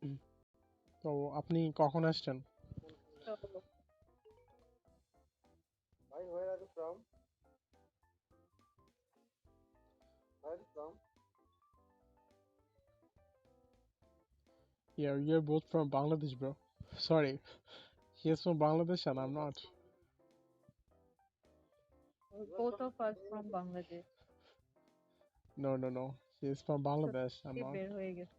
উম, তো আপনি কখন আসছেন? So, Hi, where are you from? Where are you from? Yeah, you're both from Bangladesh, bro. Sorry, he is from Bangladesh and I'm not. You are both from of us India. from Bangladesh. No, no, no. He is from Bangladesh. I'm সত্যি not. বের হয়ে গেছে।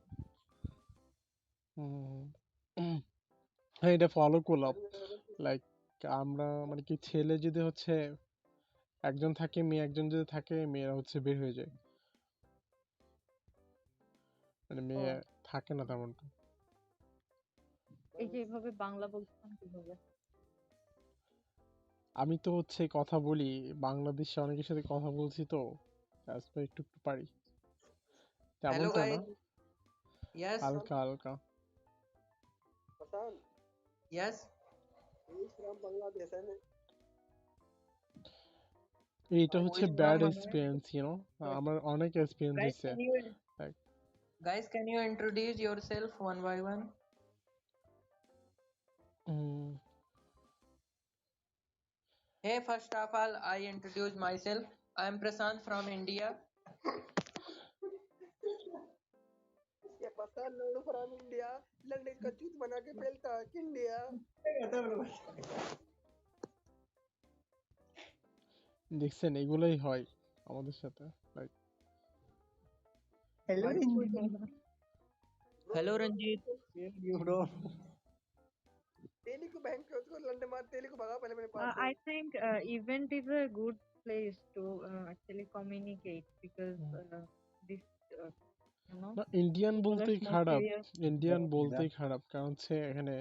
হুম। হ্যাঁ, এটা follow করলাম। Are you able to? Like আমরা মানে কি ছেলে যদি হচ্ছে একজন থাকে, মেয়ে একজন যদি থাকে, মেয়েরা হচ্ছে বের হয়ে যায়। মানে ও মেয়ে থাকে না তেমন। এই যে এভাবে বাংলা বলছিলাম কিভাবে? আমি তো হচ্ছে কথা বলি, বাংলাদেশে অনেকের সাথে কথা বলছি তো, একটু একটু পারি। Hello তেমনটা না, guys. Yes, Hassan, হালকা হালকা। Hassan, yes. he is from Bangladesh, and এইটা I Who হচ্ছে is think bad from Bangladesh? Experience, আমার অনেক এক্সপিরিয়েন্স Guys, হয়েছে। can you Like, guys can you introduce yourself one by one? Um, Hey, first of all, I introduce myself. I am Prasant from India. ये पता लोग from India, लंडे का चूत बना के फैलता है इंडिया। দেখছেন এগুলোই হয় আমাদের সাথে। Like Hello, What? Ranjit. Bro, Hello, bro, Ranjit. Where are you from? तेली को बैंक के उसको लंडे मार तेली को भगा पहले मेरे पास से। I think event is a good place to actually communicate because this you know না, ইন্ডিয়ান people are বলতেই more খারাপ, serious. ইন্ডিয়ান বলতেই খারাপ, কারণ হচ্ছে এখানে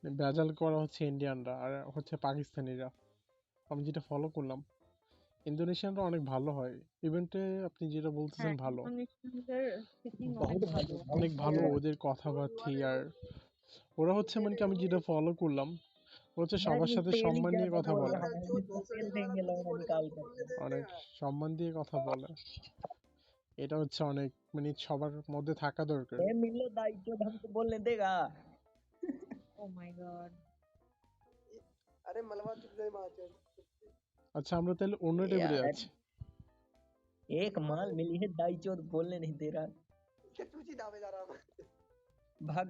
ভেজাল করা হচ্ছে ইন্ডিয়ানরা আর হচ্ছে পাকিস্তানিরা। আমি যেটা ফলো করলাম, ইন্দোনেশিয়ানরা অনেক ভালো হয় ইভেন্টে। আপনি যেটা বলতেছেন হ্যাঁ, ভালো, ইন্দোনেশিয়ানদের সিটিং অনেক बहुत ভালো। भालो অনেক बहुत ভালো भालो ওদের Bro, you কথাবার্তা। are আর able ওরা হচ্ছে মানে কি আমি যেটা ফলো করলাম, ওরা হচ্ছে यार সবার ये সাথে तेल ही সম্মান निये ज्यादा কথা बोल भगा বলে, रहा चल है, हम चूत इसको भोसड़ी तेल वाला देंगे कुछ लोगों बोलेगा निकाल हमको कर। बोलने दे অনেক क्या? সম্মান দিয়ে কথা বলে। এটা হচ্ছে অনেক মানে সবার মধ্যে থাকা দরকার। ए मिलो दाई जो हमको बोलने देगा। Oh my god. अरे मलवा चुप जाए मार चल। আচ্ছা, আমরা তাহলে অন্য টেবিলে यार যাচ্ছি। एक माल मिली है दाई चोद बोलने नहीं दे रहा। क्या चूची दावेदार हम। भाग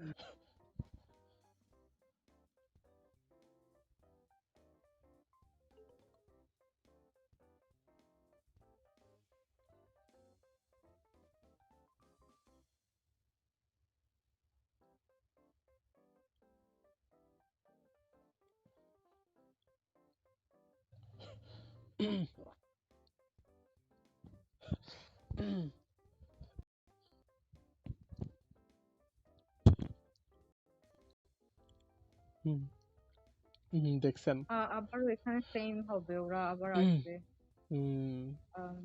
হুম, দেখছেন। আবারও এখানে সেম হবে, ওরা আবার আসবে। হুম, Um,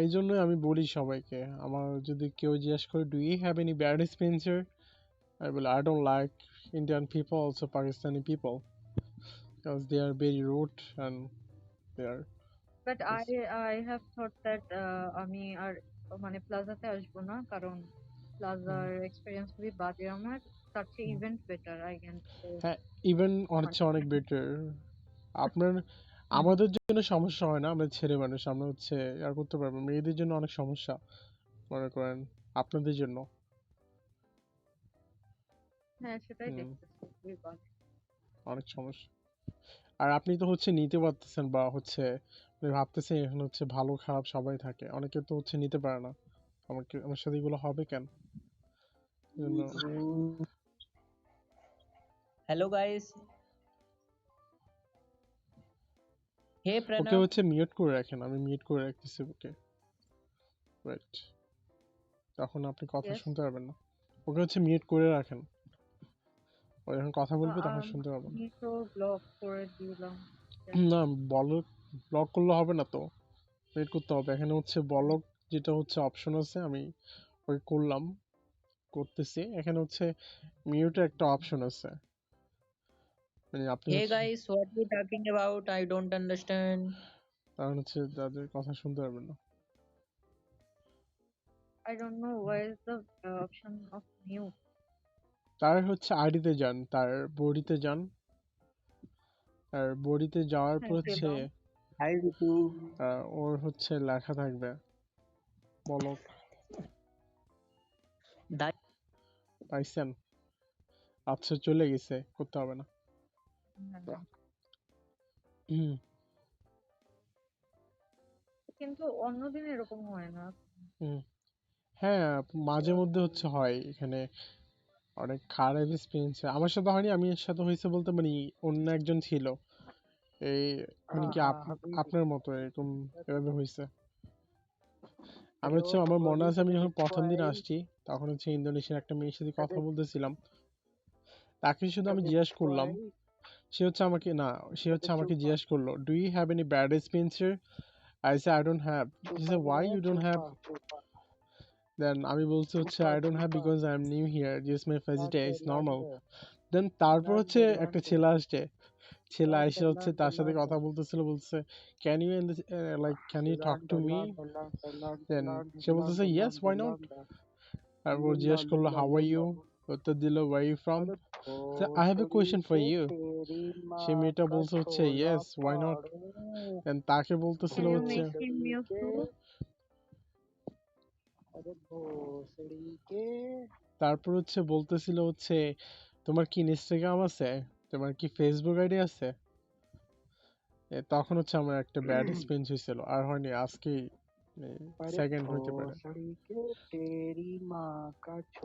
এই জন্যই আমি বলি সবাইকে, আমার যদি কেউ জিজ্ঞেস করে do you have any bad experience, I will. I don't like Indian people, also Pakistani people, because they are very rude and they are. but I Just, I have thought that আমি আর মানে প্লাজাতে আসবো না, কারণ প্লাজার experience খুবই বাজে আমার। তার চেয়ে event better I can say. হ্যাঁ, ইভেন আমার হচ্ছে অনেক বেটার। আপনার আমাদের জন্য সমস্যা হয় না, আমরা ছেলে মানুষ, আমরা হচ্ছে আর করতে পারবো। মেয়েদের জন্য অনেক সমস্যা, মনে করেন আপনাদের জন্য। হ্যাঁ, সেটাই হুম, দেখতেছি, খুবই বাজে। অনেক সমস্যা। আর আপনি তো হচ্ছে নিতে পারতেছেন, বা হচ্ছে আপনি ভাবতেছেন এখানে হচ্ছে ভালো খারাপ সবাই থাকে, অনেকে তো হচ্ছে নিতে পারে না। আমার সাথে এগুলো হবে কেন? এজন্য हेलो गाइस। हे ওকে प्रणव। হচ্ছে মিউট করে রাখেন, আমি মিউট করে রাখতেছি ওকে। ওয়েট, তখন আপনি কথা ইয়েস। শুনতে পারবেন না। ওকে হচ্ছে মিউট করে রাখেন, ও যখন কথা বলবে তখন শুনতে পারবেন। আমি তো ব্লক করে দিলাম। না, ব্লক ব্লক করলে হবে না তো, ওয়েট করতে হবে। এখানে হচ্ছে ব্লক যেটা হচ্ছে অপশন আছে, আমি ওই করলাম, করতেছি। এখানে হচ্ছে মিউটের একটা অপশন আছে, মানে আপনি Hey হচ্ছে guys, what you talking about? I don't understand. তখন হচ্ছে তাদের কথা শুনতে পারবেন না। I don't know where is the option of mute. তার হচ্ছে আইডিতে যান, তার বডিতে যান, আর বডিতে যাওয়ার পর হ্যাঁ, হচ্ছে গেলাম। হাই রিতু। ওর হচ্ছে লেখা থাকবে বলক। দাই পাইছেন? আচ্ছা চলে গেছে, করতে হবে না। হ্যাঁ। হুম, কিন্তু অন্যদিন এরকম হয় না। হুম। হ্যাঁ, মাঝে মধ্যে হচ্ছে হয় এখানে, অনেক খারাপ এক্সপিরিয়েন্স। আমার সাথে হয়নি, আমি এর সাথে হয়েছে বলতে মানে অন্য একজন ছিল এই, মানে কি আপনার মতো এরকম এভাবে হয়েছে। আমি হচ্ছে, আমার মনে আছে আমি যখন প্রথম দিন আসছি তখন হচ্ছে ইন্দোনেশিয়ার একটা মেয়ের সাথে কথা বলতেছিলাম, তাকে শুধু আমি জিজ্ঞেস করলাম, সে হচ্ছে আমাকে না, সে হচ্ছে আমাকে জিজ্ঞেস করলো, do you have any bad experience? I said I don't have. He said why you don't have? Then আমি বলছি হচ্ছে I don't have because I'm new here. Just my first day is normal. Then তারপর হচ্ছে একটা ছেলে আসছে, ছেলে এসে হচ্ছে তার সাথে কথা বলতেছিল, বলছে can you like can you talk to me? Then সে বলতেছে yes why not? আর ও জিজ্ঞেস করলো how are you? উত্তর দিল where are you from? So I have a question for you. সে মেয়েটা বলছে হচ্ছে yes why not? Then তাকে বলতেছিল Can you হচ্ছে make him mute too? তারপর হচ্ছে বলতেছিল হচ্ছে তোমার কি ইনস্টাগ্রাম আছে, তোমার কি ফেসবুক আইডি আছে? তখন হচ্ছে আমার একটা ব্যাড এক্সপিরিয়েন্স হয়েছিল, আর হয়নি, আজকেই সেকেন্ড হইতে পারে।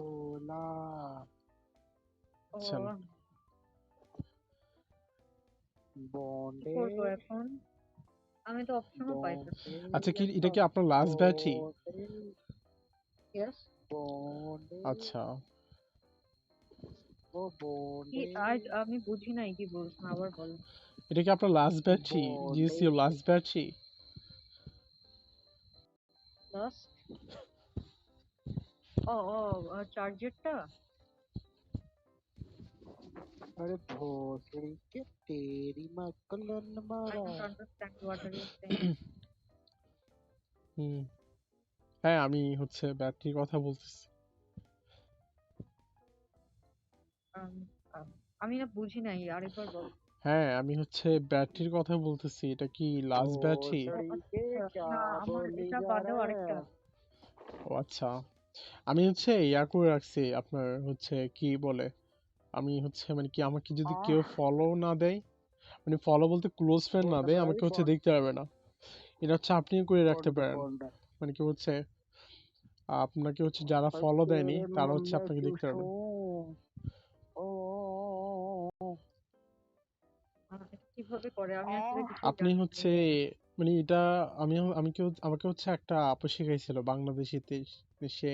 ও, আচ্ছা, কি করবো এখন? আমি তো অপশনও পাইতেছি না। আচ্ছা কি এটা কি আপনার লাস্ট ব্যাচই? Yes. আচ্ছা, কি আমি বুঝি নাই কি বলছেন, আবার বলেন। এটা কি আপনার লাস্ট ব্যাচই? জিএসসি লাস্ট ব্যাচই? Last? ও ও, চার্জেরটা? I don't understand what are you saying. হুম, হ্যাঁ আমি হচ্ছে ব্যাটারির কথা বলতেছি। Um, আমি না বুঝি নাই, আরেকবার বল। হ্যাঁ আমি হচ্ছে ব্যাটারির কথা বলতেছি, এটা কি লাস্ট ব্যাচই? আচ্ছা, না আমার এটা বাদেও আরেকটা। ও আচ্ছা, আমি হচ্ছে ইয়া করে রাখছি আপনার হচ্ছে কি বলে, আমি হচ্ছে মানে কি আমাকে যদি কেউ ফলো না দেয়, মানে ফলো বলতে ক্লোজ ফ্রেন্ড না দেয়, আমাকে হচ্ছে দেখতে পারবে না। এটা হচ্ছে আপনিও করে রাখতে পারেন, মানে কি হচ্ছে আপনাকে হচ্ছে যারা ফলো দেয়নি তারা হচ্ছে আপনাকে দেখতে পারবেন। এটা কিভাবে করে আমি আসলে কিছু আপনি জানি না। হচ্ছে মানে এটা আমাকে হচ্ছে একটা আপু শিখাইছিল বাংলাদেশিতে, সে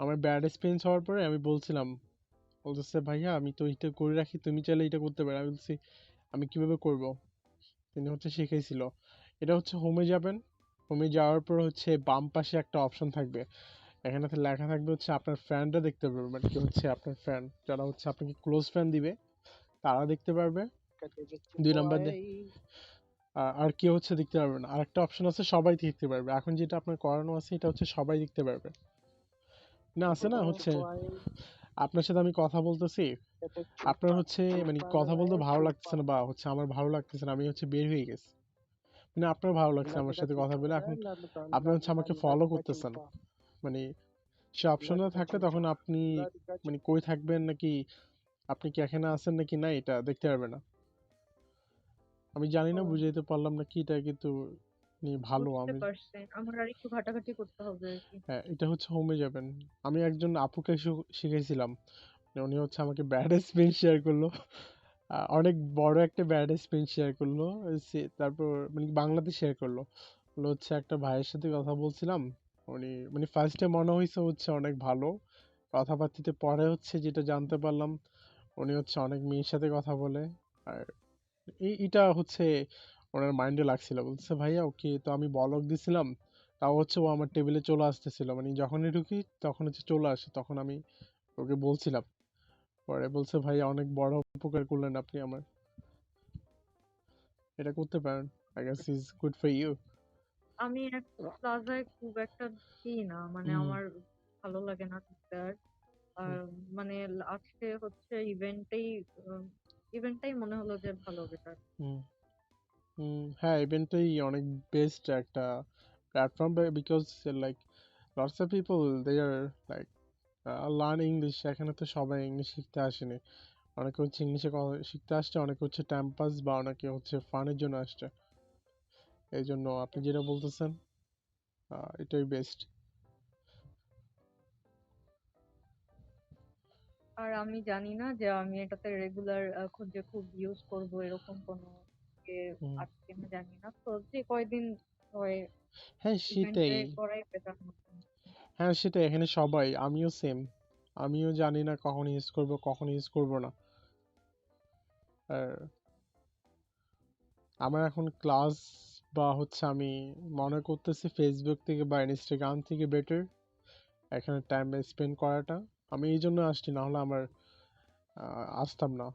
আমার ব্যাড এক্সপিরিয়েন্স হওয়ার পরে আমি বলছিলাম, বলতেছে ভাইয়া আমি তো এটা করে রাখি, তুমি চাইলে এটা করতে পারো। আমি বলছি আমি কিভাবে করব? তিনি হচ্ছে শিখাইছিল। এটা হচ্ছে হোমে যাবেন, হোমে যাওয়ার পর হচ্ছে বাম পাশে একটা অপশন থাকবে, এখানে লেখা থাকবে হচ্ছে আপনার ফ্রেন্ডরা দেখতে পারবে, মানে কি হচ্ছে আপনার ফ্রেন্ড যারা হচ্ছে আপনাকে ক্লোজ ফ্রেন্ড দিবে তারা দেখতে পারবে। 2 নাম্বার আর কেউ হচ্ছে দেখতে পারবে না। আরেকটা অপশন আছে সবাই দেখতে পারবে। এখন যেটা আপনার করানো আছে এটা হচ্ছে সবাই দেখতে পারবে। না আছে না হচ্ছে আপনার সাথে আমি কথা বলতেছি, আপনার হচ্ছে মানে কথা বলতে ভালো লাগতেছে না, বা হচ্ছে আমার ভালো লাগতেছে না, আমি হচ্ছে বের হয়ে গেছি, মানে আপনার ভালো লাগছে আমার সাথে কথা বলে, এখন আপনি হচ্ছে আমাকে ফলো করতেছেন, মানে সে অপশনটা থাকলে তখন আপনি মানে কই থাকবেন নাকি আপনি কি এখানে আছেন নাকি না এটা দেখতে পারবে না। আমি জানি না ও, বুঝাইতে পারলাম না কি, এটা কিন্তু ভালো। বুঝতে আমি পারছি, আমার আর একটু ঘাটাঘাটি করতে হবে আর কি। হ্যাঁ এটা হচ্ছে হোমে যাবেন। আমি একজন আপুকে শিখাইছিলাম, উনি হচ্ছে আমাকে ব্যাড এক্সপিরিয়েন্স শেয়ার করলো, অনেক বড় একটা ব্যাড এক্সপিরিয়েন্স শেয়ার করলো। তারপর মানে বাংলাতে শেয়ার করলো, বললো হচ্ছে একটা ভাইয়ের সাথে কথা বলছিলাম, উনি মানে ফার্স্টে মনে হয়েছে হচ্ছে অনেক ভালো কথাবার্তিতে, পরে হচ্ছে যেটা জানতে পারলাম উনি হচ্ছে অনেক মেয়ের সাথে কথা বলে। আর এটা হচ্ছে ওনার মাইন্ডে লাগছিল, বলছে ভাইয়া ওকে তো আমি বলক দিছিলাম, তাও হচ্ছে ও আমার টেবিলে চলে আসতেছিল, মানে যখনই ঢুকি তখন হচ্ছে চলে আসে, তখন আমি ওকে বলছিলাম। পরে বলছে ভাইয়া অনেক বড় উপকার করলেন আপনি আমার, এটা করতে পারেন, I guess is good for you. আমি প্লাজায় খুব একটা দিই না, মানে আমার ভালো লাগে না ঢুকতে আর। আর হুম, মানে আজকে হচ্ছে ইভেন্টটাই মনে হলো যে ভালো বেটার। হুম, হ্যাঁ, ইভেন্টটাই অনেক বেস্ট একটা platform because like lots of people they are like learn English. এখানে তো সবাই ইংলিশ শিখতে আসেনি, অনেকে হচ্ছে ইংলিশে শিখতে আসছে, অনেকে হচ্ছে টাইম পাস বা অনেকে হচ্ছে ফানের জন্য আসছে। এই জন্য আপনি যেটা বলতেছেন এটাই বেস্ট। আর আমি জানি না যে আমি এটাতে রেগুলার খুঁজে খুব ইউজ করব এরকম কোনো ইয়ে আছে কিনা জানি না, তো যে কয়দিন হয় হ্যাঁ ইভেন্টে সেটাই, করাই বেটার মতো। হ্যাঁ সেটাই, এখানে সবাই, আমিও সেম, আমিও জানি না কখন ইউজ করব কখন ইউজ করব না। আর আমার এখন ক্লাস বা হচ্ছে আমি মনে করতেছি ফেসবুক থেকে বা ইনস্টাগ্রাম থেকে বেটার এখানে টাইম স্পেন্ড করাটা। আমি এই জন্য আসছি, না হলে আমার আসতাম না।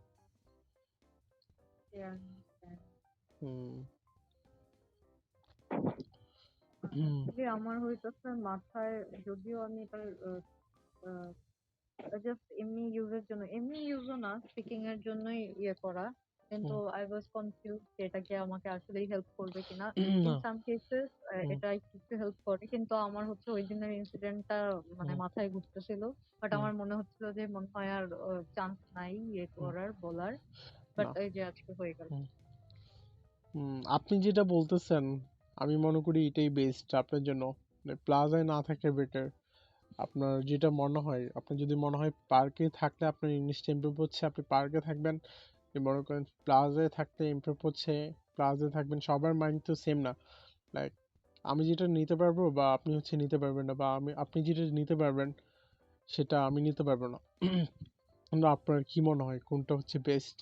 Yeah. হুম, হুম, আসলে আমার হইতেছে মাথায়, যদিও আমি এটার জাস্ট এমনি ইউজের জন্য, এমনি ইউজও না, স্পিকিং এর জন্যই ইয়ে করা, কিন্তু হুম, আই ওয়াজ কনফিউজ যে এটা কি আমাকে আসলেই হেল্প করবে কিনা। ইন না, সাম কেসেস হুম, এটা একটু হেল্প করে, কিন্তু আমার হচ্ছে ওই দিনের ইনসিডেন্টটা মানে হুম, মাথায় ঘুরতেছিল, বাট হুম, আমার মনে হচ্ছিল যে মনে হয় আর চান্স নাই ইয়ে হুম, করার বলার, বাট না, এই যে আজকে হয়ে গেল। হুম, আপনি যেটা বলতেছেন আমি মনে করি এটাই বেস্ট আপনার জন্য, প্লাজায় না থাকে বেটার। আপনার যেটা মনে হয়, আপনার যদি মনে হয় পার্কে থাকলে আপনার ইংলিশটা ইমপ্রুভ হচ্ছে, আপনি পার্কে থাকবেন। আপনি মনে করেন প্লাজায় থাকতে ইমপ্রুভ হচ্ছে, প্লাজায় থাকবেন। সবার মাইন্ড তো সেম না। লাইক আমি যেটা নিতে পারবো বা আপনি হচ্ছে নিতে পারবেন না, বা আপনি যেটা নিতে পারবেন সেটা আমি নিতে পারবো না। কিন্তু আপনার কি মনে হয় কোনটা হচ্ছে বেস্ট,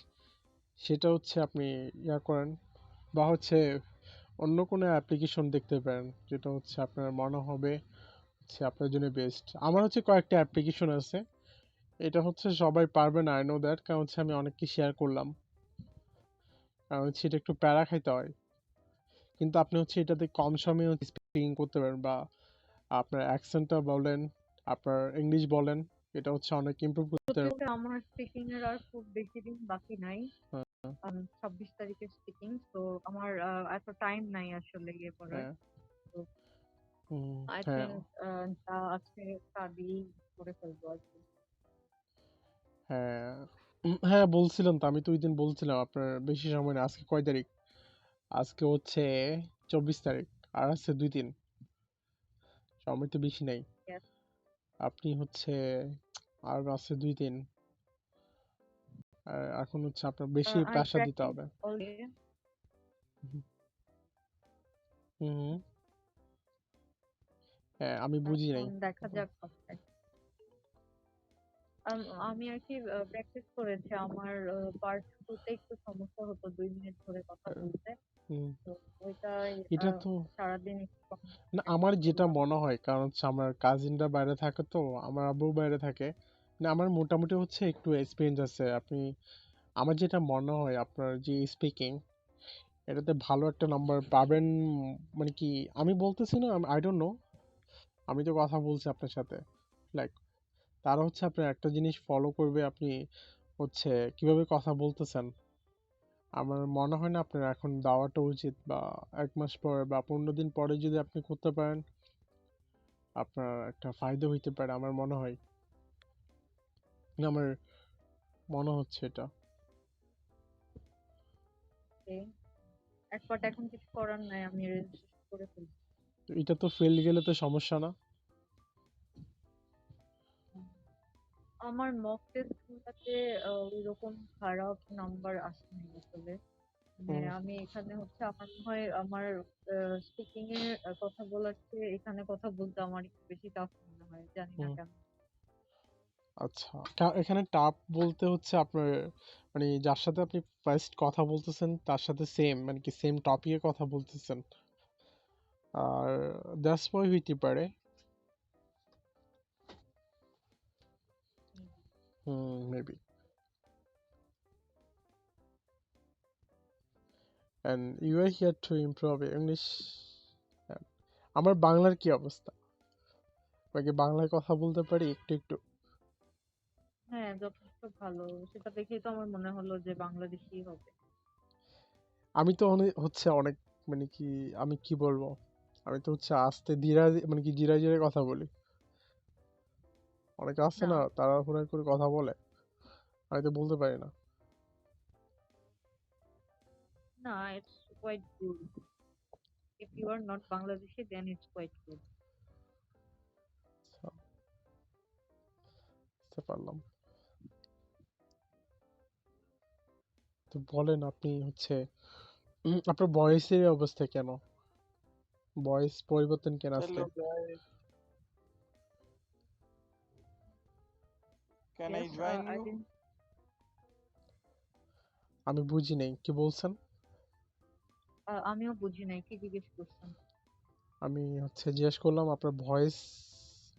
সেটা হচ্ছে আপনি ইয়া করেন, বা হচ্ছে অন্য কোনো অ্যাপ্লিকেশন দেখতে পারেন যেটা হচ্ছে আপনার মনে হবে হচ্ছে আপনার জন্য বেস্ট। আমার হচ্ছে কয়েকটা অ্যাপ্লিকেশন আছে, এটা হচ্ছে সবাই পারবে না, আই নো দ্যাট, কারণ হচ্ছে আমি অনেককে শেয়ার করলাম, কারণ হচ্ছে এটা একটু প্যারা খাইতে হয়। কিন্তু আপনি হচ্ছে এটাতে কম সময়ে স্পিকিং করতে পারেন, বা আপনার অ্যাকসেন্টটা বলেন, আপনার ইংলিশ বলেন, এটা হচ্ছে অনেক ইমপ্রুভ করতে সত্যি পারবেন। বলতে আমার স্পিকিং এর আর খুব বেশি দিন বাকি নাই। 26 তারিখের স্পিকিং, তো আমার এত টাইম নাই আসলে ইয়ে করার। হ্যাঁ, তো হুম, আই হ্যাঁ, থিঙ্ক যা আছে তা দিয়েই করে ফেলবো আর কি। হ্যাঁ, হ্যাঁ বলছিলাম তো, আমি তো ওই দিন বলছিলাম আপনার বেশি সময় না। আজকে কয় তারিখ? আজকে হচ্ছে 24 তারিখ, আর আছে 2 দিন, সময় তো বেশি নাই। Yes. আপনি হচ্ছে আর আছে 2 দিন, আর এখন হচ্ছে আপনার বেশি I প্রেশার দিতে practice হবে। all day. হুম, হুম, হ্যাঁ আমি বুঝি এখন নাই। দেখা যাক কোথায়। আমি আর কি প্র্যাকটিস করেছি। আমার পার্ট টুতে একটু সমস্যা হতো 2 মিনিট ধরে কথা বলতে, হুম, তো ওইটাই এটা তো সারাদিন একটু না, প্র্যাকটিস আমার যেটা করলাম। মনে হয়, কারণ হচ্ছে আমার কাজিনরা বাইরে থাকে তো, আমার আব্বু বাইরে থাকে, না আমার মোটামুটি হচ্ছে একটু এক্সপিরিয়েন্স আছে। আপনি, আমার যেটা মনে হয় আপনার যে স্পিকিং, এটাতে ভালো একটা নাম্বার পাবেন। মানে কি, আমি বলতেছি না, আই ডোন্ট নো, আমি তো কথা বলছি আপনার সাথে, লাইক তারা হচ্ছে আপনার একটা জিনিস ফলো করবে, আপনি হচ্ছে কিভাবে কথা বলতেছেন। আমার মনে হয় না আপনার এখন দেওয়াটা উচিত, বা 1 মাস পরে বা 15 দিন পরে যদি আপনি করতে পারেন আপনার একটা ফায়দা হইতে পারে, আমার মনে হয়, আমার মনে হচ্ছে এটা। একবার এখন কিছু করার নাই, আমি রেজিস্ট্রেশন করে ফেলবো। তো এটা তো ফেল গেলে তো সমস্যা না। আমার মক টেস্ট গুলাতে ওইরকম খারাপ নাম্বার আসেনি আসলে। মানে হুম, আমি এখানে হচ্ছে আমার মনে হয় আমার স্পিকিং এ কথা বলার চেয়ে এখানে কথা বলতে আমার একটু বেশি টাফ মনে হয়, জানি না হুম, কেন। আচ্ছা, এখানে টাপ বলতে হচ্ছে আপনার মানে যার সাথে আপনি ফার্স্ট কথা বলতেছেন তার সাথে সেম, মানে কি সেম টপিকে কথা বলতেছেন, আর দ্যাটস ওয়াই হইতে পারে। Hmm, maybe. And you are here to improve English. আমার বাংলার কি অবস্থা? নাকি বাংলায় কথা বলতে পারি একটু একটু? হ্যাঁ, যথেষ্ট ভালো। সেটা দেখেই তো আমার মনে হলো যে বাংলাদেশী হবে। আমি তো অনেক মানে কি, আমি কি বলবো, আমি তো আস্তে ধীরা মানে কি জিরায় জিরায় কথা বলি। অনেকে আছে না, না তাড়াহুড়া করে কথা বলে, আমি তো বলতে পারি না। না, it's quite good. If you are not Bangladeshi, then it's quite good. আচ্ছা, বুঝতে পারলাম। তো বলেন আপনি আপনার ভয়েসের অবস্থা কেন, ভয়েস পরিবর্তন কেন আজকে? Hello guys, can I Yes, join I you? didn't. আমি বুঝি নাই কি বলছেন। আমিও বুঝি নাই কি জিজ্ঞেস করছেন। আমি জিজ্ঞেস করলাম আপনার ভয়েস,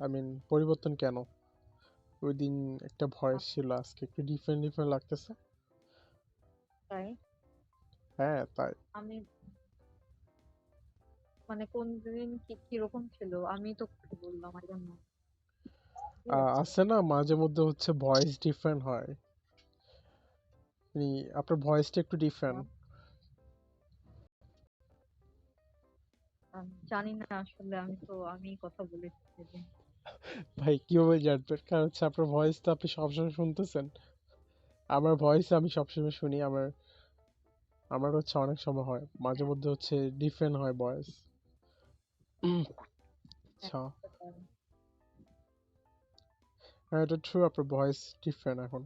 আই মিন পরিবর্তন কেন। ওই দিন একটা ভয়েস আচ্ছা, ছিল, আজকে একটু ডিফারেন্ট ডিফারেন্ট লাগতেছে। তাই হ্যাঁ তাই। আমি মানে কোন দিন কিরকম ছিল আমি তো বললাম আই ডোন্ট নো কি হচ্ছে। আছে না মাঝে মধ্যে ভয়েস ডিফারেন্ট হয়, মানে আপনার ভয়েসটা একটু ডিফারেন্ট। জানি না আসলে আমি কথা বলেছি সেদিন। ভাই কিভাবে জানবেন, কারণ আপনার ভয়েস তো আপনি সবসময় শুনতেছেন। আমার ভয়েস আমি সবসময় শুনি, আমার আমার অনেক সময় হয়, মাঝে হ্যাঁ, মধ্যে ডিফারেন্ট হয় ভয়েস। হ্যাঁ, আচ্ছা। হতে পারে। হ্যাঁ এটা ট্রু, আপনার ভয়েস ডিফারেন্ট এখন।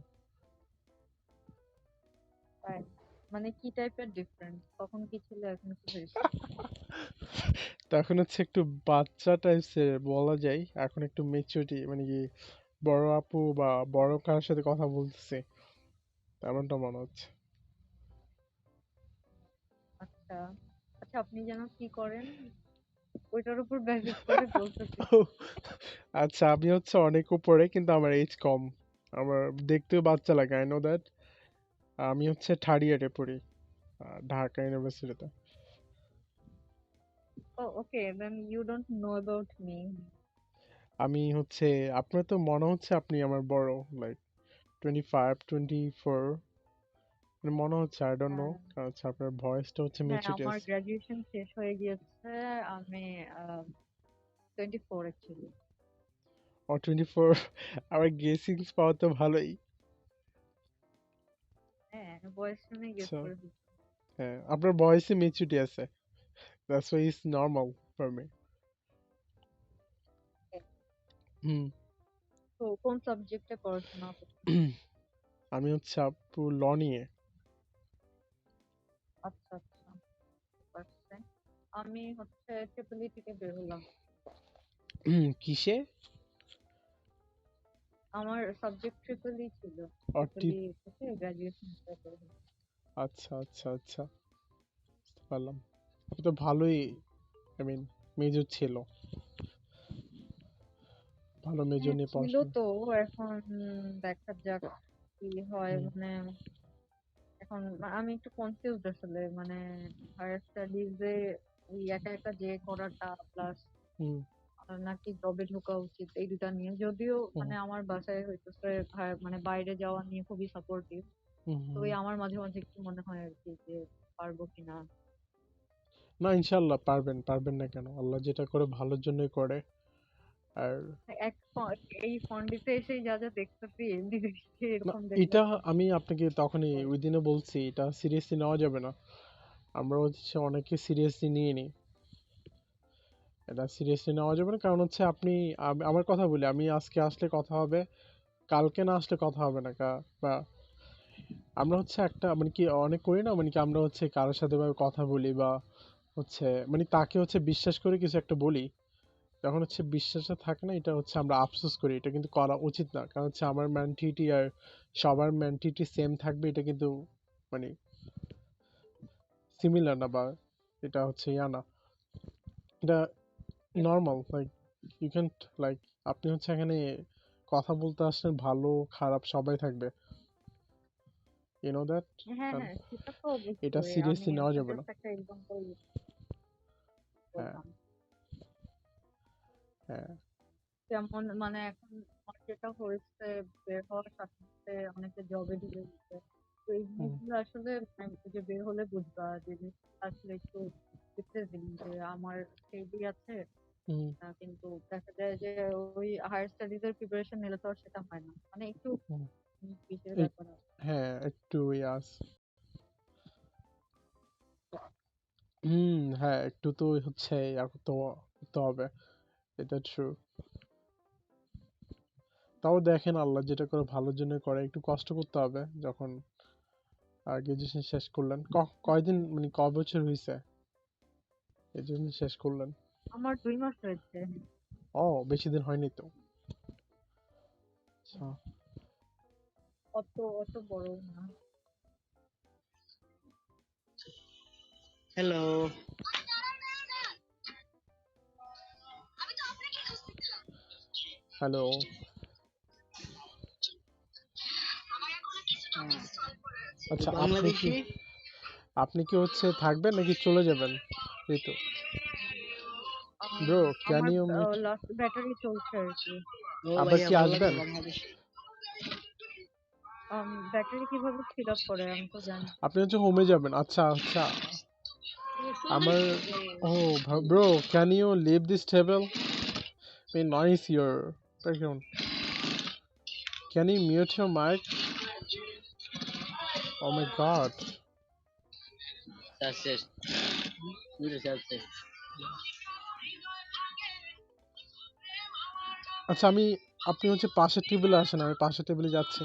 তাই মানে কি টাইপের ডিফারেন্ট, তখন কি ছিল এখন কি হয়েছে? তখন একটু বাচ্চা টাইপসের বলা যায়, এখন একটু মেচুরিটি মানে কি, বড় আপু বা বড় কার সাথে কথা বলতেছে তেমনটা মনে হচ্ছে। আচ্ছা, আচ্ছা, আপনি যেন কি করেন ওইটার উপর বেসিস করে বলতেছি। আচ্ছা আমি অনেক উপরে, কিন্তু আমার এজ কম, আমার দেখতেও বাচ্চা লাগে, আই নো দ্যাট। আমি থার্ড ইয়ারে পড়ি ঢাকা ইউনিভার্সিটিতে। Oh okay, then you don't know about me. আমি আপনার তো মনে হচ্ছে আপনি আমার বড়, লাইক 25 24 মানে মনে হচ্ছে, আই ডোন্ট নো, কারণ আপনার ভয়েসটা হ্যাঁ, আমার মেচুরিয়াস। গ্রাজুয়েশন শেষ হয়ে গিয়েছে। আমি 24 অ্যাকচুয়ালি। ও 24, আমার গেসিংস পাওয়া তো ভালোই। হ্যাঁ, বয়স শুনে গেস আচ্ছা, করে ফেলছি। হ্যাঁ আপনার ভয়েসে মেচুরিটি আছে, that's why it's normal for me. হুম। তো কোন সাবজেক্টে পড়াশোনা করছেন? আমি আপু ল নিয়ে। আচ্ছা, আচ্ছা, পারছে। আমি ট্রিপলি থেকে বের হলাম। কিসে? আমার সাবজেক্ট ট্রিপলি ছিল। টিপ। ট্রিপলি থেকে গ্রাজুয়েশন বের হলাম। আচ্ছা আচ্ছা আচ্ছা, বুঝতে পারলাম। আপনি তো ভালোই, আই মিন মেজর ছিল, ভালো মেজর হ্যাঁ, নিয়ে ছিল পড়াশোনা। তো। এখন দেখা যাক কি হয়। হুম মানে এখন আমি একটু কনফিউজড আসলে, মানে হায়ার স্টাডিজ এ ওই একা একা যে করাটা প্লাস হুম নাকি জবে ঢোকা উচিত, এই দুটা নিয়ে। যদিও হুম মানে আমার বাসায় হইতেছে মানে বাইরে যাওয়া নিয়ে খুবই সাপোর্টিভ। হুম তো হুম। ওই আমার মাঝে মাঝে একটু মনে হয় আর কি যে পারবো কিনা। না ইনশাল্লাহ পারবেন, পারবেন না কেন, আল্লাহ যেটা করে ভালোর জন্যই করে। আর এই ফন্ডিতে এসেই যা যা দেখতেছি বিদেশে না, এরকম দেখলে এটা তো আমি আপনাকে তখনই ভয়। ওই দিনে বলছি, এটা সিরিয়াসলি নেওয়া যাবে না। আমরা অনেকে সিরিয়াসলি নিয়ে নিই, এটা সিরিয়াসলি নেওয়া যাবে না, কারণ আপনি আমার কথা বলি, আমি আজকে আসলে কথা হবে, কালকে না আসলে কথা হবে না বা আমরা একটা মানে কি অনেক করি না, মানে কি আমরা কারোর সাথে ভাবে কথা বলি বা মানে তাকে বিশ্বাস করে কিছু একটা বলি, যখন বিশ্বাসটা থাকে না, এটা আমরা আফসোস করি, এটা কিন্তু করা উচিত না, কারণ আমার মেন্টালিটি আর সবার মেন্টালিটি সেম থাকবে, এটা কিন্তু মানে সিমিলার না, বা এটা ইয়া না, এটা normal, like you can, like আপনি এখানে কথা বলতে আসলে ভালো খারাপ সবাই থাকবে, ইউ নো দ্যাট। হ্যাঁ, হ্যাঁ, সেটা তো এটা অবশ্যই। আমি সিরিয়াসলি নেওয়া যাবে না। জাস্ট একটা এক্সাম্পল হ্যাঁ বললাম। হ্যাঁ। যেমন মানে এখন যেটা হয়েছে, বের হওয়ার সাথে সাথে অনেকে জবে ঢুকে গেছে। তো এই হুম, জিনিসগুলো আসলে যে বের হলে বুঝবা যে জিনিসটা আসলে একটু ডিপ্রেসিং, যে আমার সেই আছে। হুম, কিন্তু দেখা যায় যে ওই হায়ার স্টাডিজ এর প্রিপারেশন নিলে তো আর সেটা হয় না, মানে একটু হুম। বিশের এই ব্যাপার আছে। হ্যাঁ, একটু ইয়াস। হুম, হ্যাঁ, একটু তো হচ্ছে ইয়া করতে হবে। এটা ট্রু। তাও দেখেন আল্লাহ যেটা করে ভালোর জন্য করে, একটু কষ্ট করতে হবে যখন গ্রাজুয়েশন শেষ করলেন। কয়দিন মানে কয় বছর হয়েছে এই জন্য শেষ করলেন? আমার 2 মাস হয়েছে। ও, বেশি দিন হয়নি তো। আচ্ছা। অত অত বড় না। হ্যালো। হ্যালো। আচ্ছা, বাংলাদেশি। আপনি কি হচ্ছে থাকবেন নাকি চলে যাবেন? এই তো। ব্রো, ক্যান আমার ইউ মিট? লাস্ট ব্যাটারি চলছে আর কি। ও আবার ভাইয়া কি ভালো লাগলো আসবেন? বাংলাদেশি। ব্যাটারি কিভাবে ফিল আপ করে আমি তো জানি না। আপনি হচ্ছে হোমে যাবেন? আচ্ছা, আচ্ছা। আমার ও bro, can you leave this table? Very noise your background. Can you mute your mic? Oh my god. শেষ পুরো শেষ। আচ্ছা, আপনি হচ্ছে পাশের টেবিলে আসেন, আমি পাশের টেবিলে যাচ্ছি।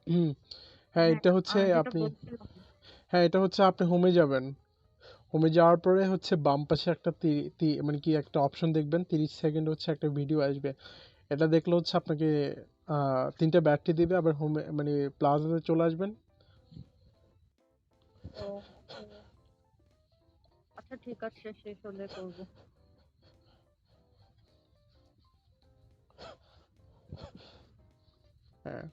হুম, হ্যাঁ, হ্যাঁ, এটা হচ্ছে যেটা আপনি বলছিলাম। হ্যাঁ, এটা হচ্ছে আপনি হোমে যাবেন। হোমে যাওয়ার পরে হচ্ছে বাম পাশে একটা মানে কি একটা অপশন দেখবেন, 30 সেকেন্ড হচ্ছে একটা ভিডিও আসবে। এটা দেখলে হচ্ছে আপনাকে 3টা ব্যাটারি দিবে, আবার হোমে মানে প্লাজাতে চলে আসবেন। তো আচ্ছা, ঠিক আছে, শেষ হলে করবো। হ্যাঁ।